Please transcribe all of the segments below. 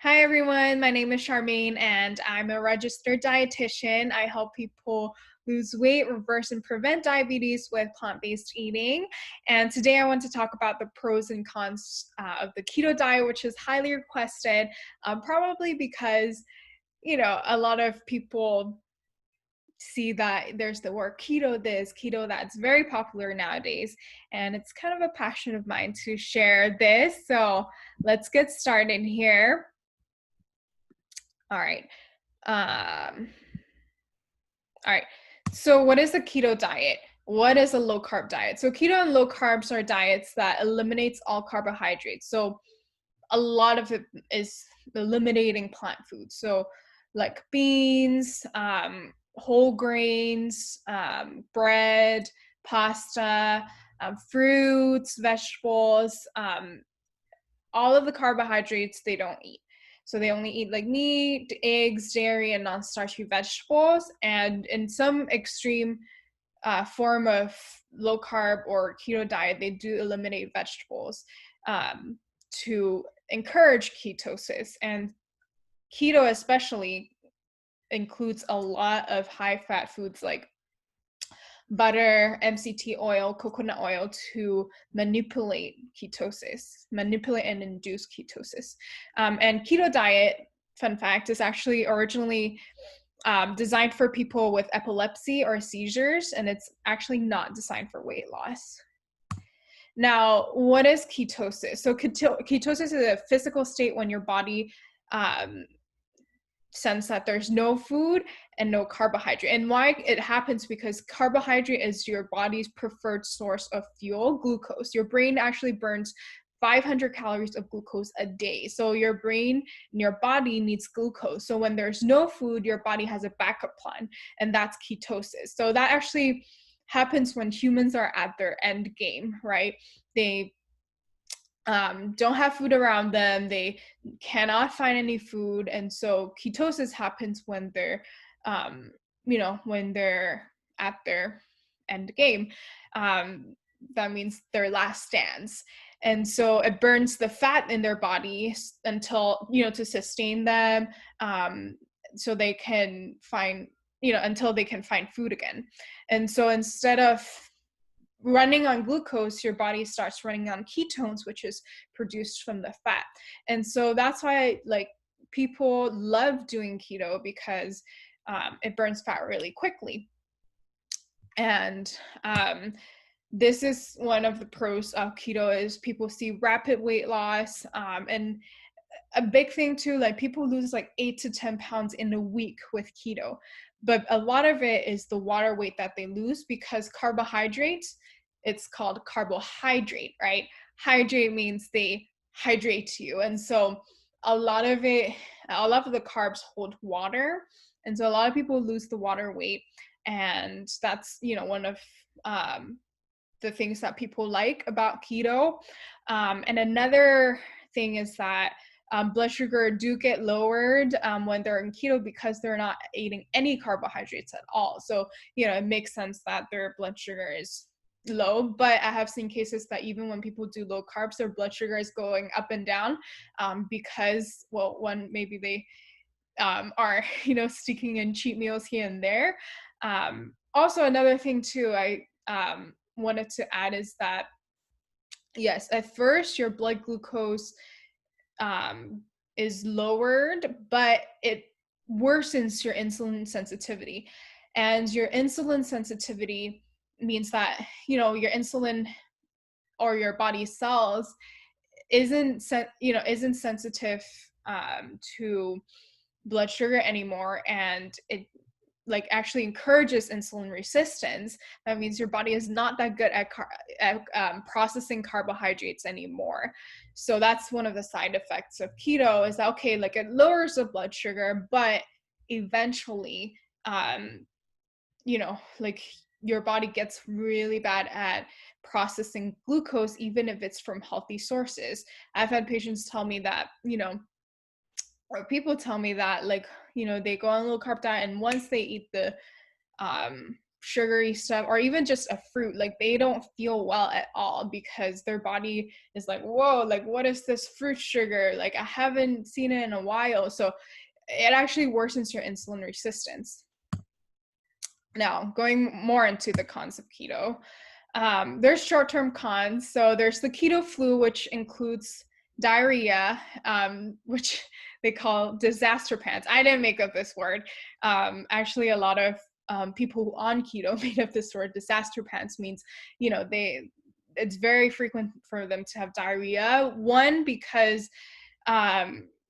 Hi everyone, my name is Charmaine and I'm a registered dietitian. I help people lose weight, reverse and prevent diabetes with plant-based eating. And today I want to talk about the pros and cons of the keto diet, which is highly requested, probably because, a lot of people see that there's the word keto this, keto that's very popular nowadays. And it's kind of a passion of mine to share this. So let's get started here. All right. Um, all right. So what is a keto diet? What is a low carb diet? So keto and low carbs are diets that eliminates all carbohydrates. So a lot of it is eliminating plant foods. So like beans, whole grains, bread, pasta, fruits, vegetables, all of the carbohydrates they don't eat. So they only eat like meat, eggs, dairy, and non-starchy vegetables. And in some extreme form of low carb or keto diet, they do eliminate vegetables to encourage ketosis. And keto especially includes a lot of high fat foods like butter, MCT oil, coconut oil to manipulate and induce ketosis. And keto diet, fun fact, is actually originally designed for people with epilepsy or seizures, and it's actually not designed for weight loss. Now, what is ketosis? So ketosis is a physical state when your body sense that there's no food and no carbohydrate. And why it happens because carbohydrate is your body's preferred source of fuel, glucose. Your brain actually burns 500 calories of glucose a day. So your brain and your body needs glucose. So when there's no food, your body has a backup plan, and that's ketosis. So that actually happens when humans are at their end game, right? They don't have food around them, they cannot find any food, and so ketosis happens when they're when they're at their end game. That means their last stands, and so it burns the fat in their body until to sustain them, so they can find until they can find food again. And so instead of running on glucose, your body starts running on ketones, which is produced from the fat. And so that's why people love doing keto, because it burns fat really quickly. And this is one of the pros of keto, is people see rapid weight loss. And a big thing too, like people lose like 8 to 10 pounds in a week with keto, but a lot of it is the water weight that they lose, because carbohydrates, it's called carbohydrate, right? Hydrate means they hydrate you. And so a lot of the carbs hold water. And so a lot of people lose the water weight. And that's, one of the things that people like about keto. And another thing is that blood sugar do get lowered when they're in keto, because they're not eating any carbohydrates at all. So, it makes sense that their blood sugar is low. But I have seen cases that even when people do low carbs, their blood sugar is going up and down because, well, one, maybe they are, sticking in cheat meals here and there. Also, another thing too, I wanted to add is that, yes, at first your blood glucose is lowered, but it worsens your insulin sensitivity. And your insulin sensitivity means that, your insulin or your body cells isn't sensitive to blood sugar anymore, and it actually encourages insulin resistance. That means your body is not that good at processing carbohydrates anymore. So that's one of the side effects of keto, is that, okay, it lowers the blood sugar, but eventually, your body gets really bad at processing glucose, even if it's from healthy sources. I've had patients tell me that, or people tell me that, they go on a low carb diet, and once they eat the sugary stuff, or even just a fruit, like they don't feel well at all because their body is like, whoa, like what is this fruit sugar? Like I haven't seen it in a while. So it actually worsens your insulin resistance. Now, going more into the cons of keto, there's short-term cons. So there's the keto flu, which includes diarrhea, which they call disaster pants. I didn't make up this word. Actually, a lot of people on keto made up this word. Disaster pants means, it's very frequent for them to have diarrhea. One, because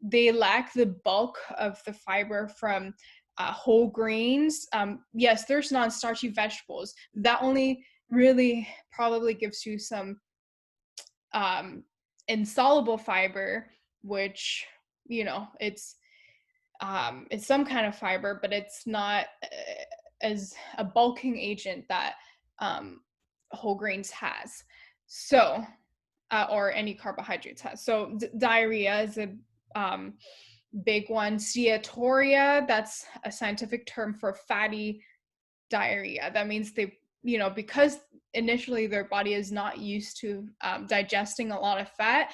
they lack the bulk of the fiber from whole grains. Yes, there's non-starchy vegetables. That only really probably gives you some insoluble fiber, which, it's some kind of fiber, but it's not as a bulking agent that whole grains has. So, or any carbohydrates has. So diarrhea is a big one. Steatorrhea, that's a scientific term for fatty diarrhea. That means they, because initially their body is not used to digesting a lot of fat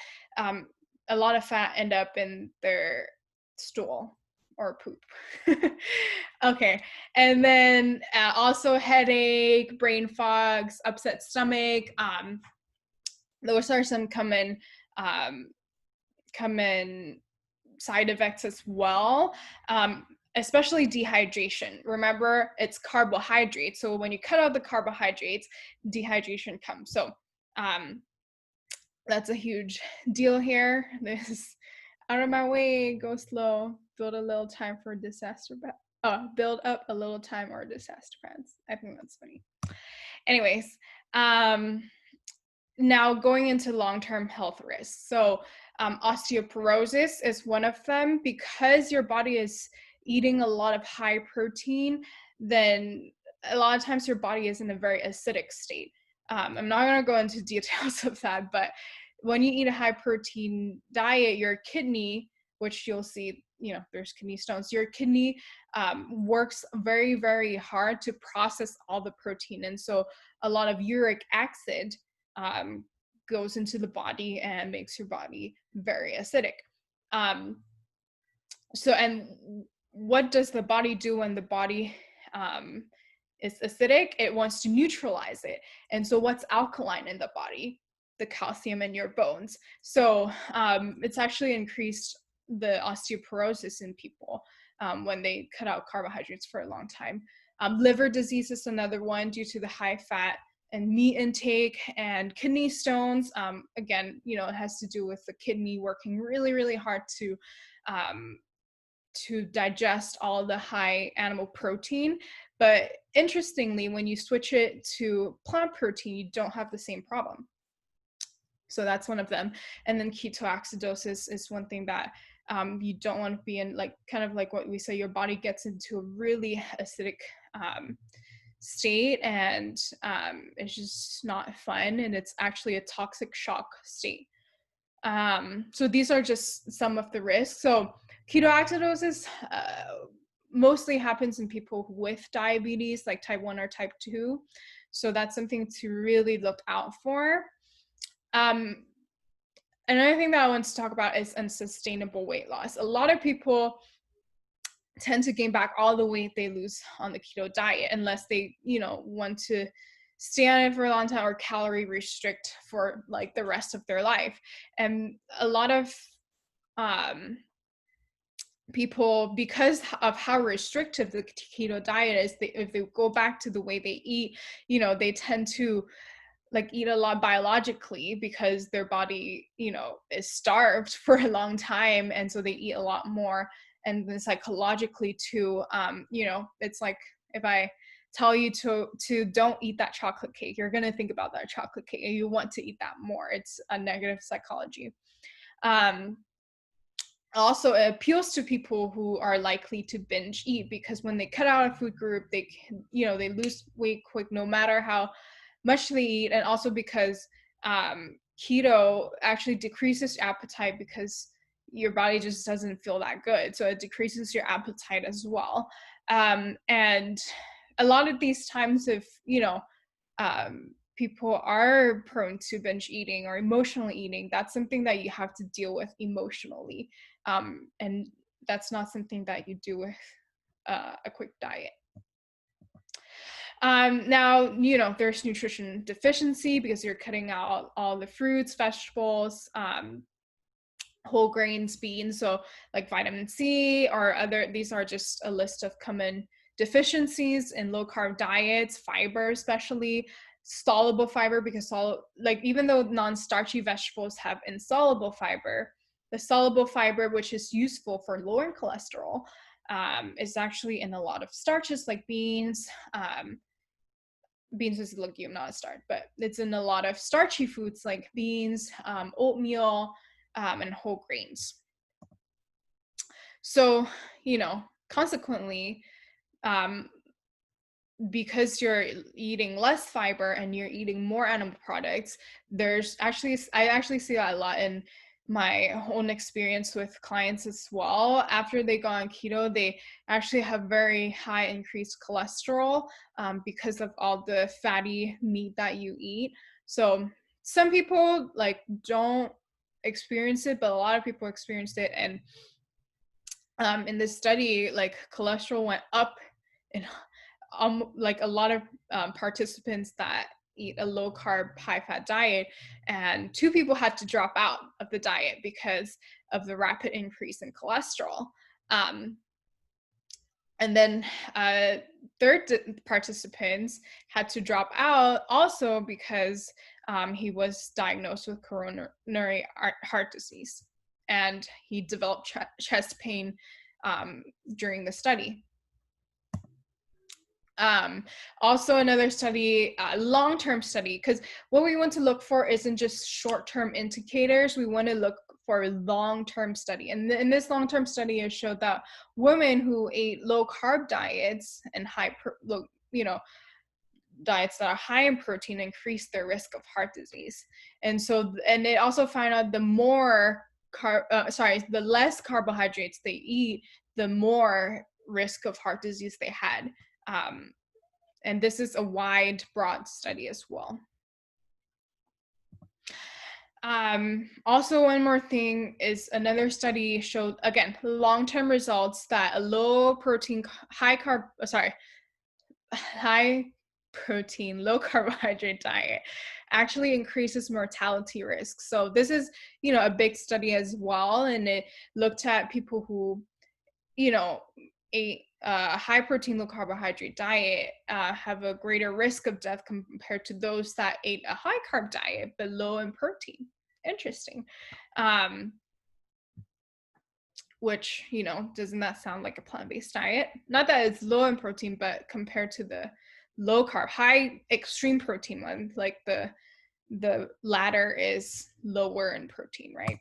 end up in their stool or poop. Okay. And then also headache, brain fogs, upset stomach. Those are some common side effects as well, especially dehydration. Remember, it's carbohydrates. So when you cut out the carbohydrates, dehydration comes. So that's a huge deal here. This is out of my way, go slow, build a little time for disaster. Build up a little time or disaster pants. I think that's funny. Anyways, now going into long-term health risks. So osteoporosis is one of them. Because your body is eating a lot of high protein, then a lot of times your body is in a very acidic state. I'm not going to go into details of that, but when you eat a high protein diet, your kidney, which you'll see, there's kidney stones, your kidney works very, very hard to process all the protein. And so a lot of uric acid goes into the body and makes your body very acidic. And what does the body do when the body is acidic? It wants to neutralize it. And so what's alkaline in the body? The calcium in your bones. So it's actually increased the osteoporosis in people when they cut out carbohydrates for a long time. Liver disease is another one due to the high fat and meat intake, and kidney stones. Again, it has to do with the kidney working really, really hard to digest all the high animal protein. But interestingly, when you switch it to plant protein, you don't have the same problem. So that's one of them. And then ketoacidosis is one thing that you don't want to be in, like kind of like what we say, your body gets into a really acidic state, and it's just not fun, and it's actually a toxic shock state. So these are just some of the risks. So ketoacidosis mostly happens in people with diabetes, like type 1 or type 2. So that's something to really look out for. Another thing that I want to talk about is unsustainable weight loss. A lot of people tend to gain back all the weight they lose on the keto diet unless they, want to stay on it for a long time or calorie restrict for like the rest of their life. And a lot of people, because of how restrictive the keto diet is, if they go back to the way they eat, they tend to like eat a lot biologically because their body, is starved for a long time. And so they eat a lot more. And then psychologically too, it's like if I tell you to don't eat that chocolate cake, you're going to think about that chocolate cake and you want to eat that more. It's a negative psychology. Also, it appeals to people who are likely to binge eat, because when they cut out a food group, they lose weight quick no matter how much they eat. And also because keto actually decreases appetite because your body just doesn't feel that good. So it decreases your appetite as well. And a lot of these times, if, people are prone to binge eating or emotional eating, that's something that you have to deal with emotionally. And that's not something that you do with a quick diet. Now, there's nutrition deficiency because you're cutting out all the fruits, vegetables, whole grains, beans, so like vitamin C or these are just a list of common deficiencies in low carb diets, fiber, especially soluble fiber, because even though non-starchy vegetables have insoluble fiber, the soluble fiber, which is useful for lowering cholesterol, is actually in a lot of starches like beans. Beans is a legume, not a starch, but it's in a lot of starchy foods like beans, oatmeal, and whole grains. So, consequently, because you're eating less fiber and you're eating more animal products, I actually see that a lot in my own experience with clients as well. After they go on keto, they actually have very high increased cholesterol because of all the fatty meat that you eat. So some people don't experience it, but a lot of people experienced it. And in this study, cholesterol went up in a lot of participants that eat a low carb, high fat diet, and 2 people had to drop out of the diet because of the rapid increase in cholesterol. And then third participants had to drop out also because he was diagnosed with coronary heart disease, and he developed chest pain during the study. Also another study, long-term study, because what we want to look for isn't just short-term indicators. We want to look for a long-term study. And in this long-term study, it showed that women who ate low-carb diets and diets that are high in protein increased their risk of heart disease. And it also found out the less carbohydrates they eat, the more risk of heart disease they had. And this is a wide, broad study as well. Also, one more thing is another study showed, again, long-term results that a low protein, high protein, low carbohydrate diet actually increases mortality risk. So this is, a big study as well. And it looked at people who, ate a high protein, low carbohydrate diet have a greater risk of death compared to those that ate a high carb diet but low in protein. Interesting. Which, doesn't that sound like a plant-based diet? Not that it's low in protein, but compared to the low carb, high extreme protein one, like the latter is lower in protein, right?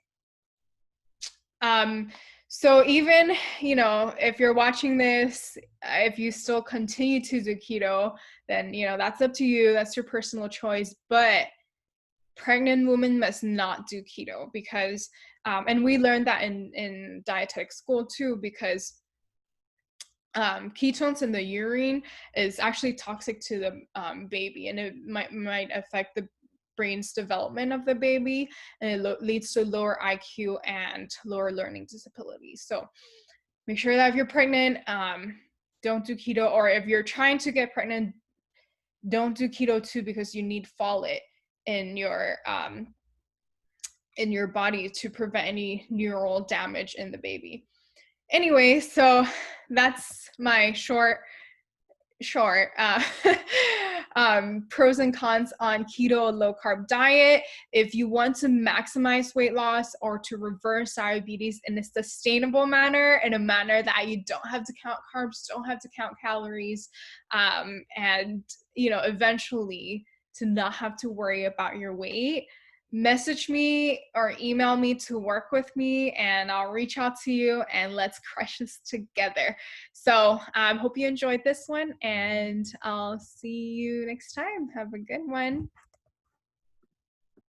So even, if you're watching this, if you still continue to do keto, then, that's up to you. That's your personal choice. But pregnant women must not do keto because, and we learned that in dietetic school too, because ketones in the urine is actually toxic to the baby, and it might affect the brain's development of the baby, and it leads to lower IQ and lower learning disabilities. So make sure that if you're pregnant, don't do keto, or if you're trying to get pregnant, don't do keto too, because you need folate in your body to prevent any neural damage in the baby. Anyway, so that's my short pros and cons on keto, low carb diet. If you want to maximize weight loss or to reverse diabetes in a sustainable manner, in a manner that you don't have to count carbs, don't have to count calories, and eventually to not have to worry about your weight, message me or email me to work with me, and I'll reach out to you and let's crush this together. So hope you enjoyed this one, and I'll see you next time. Have a good one.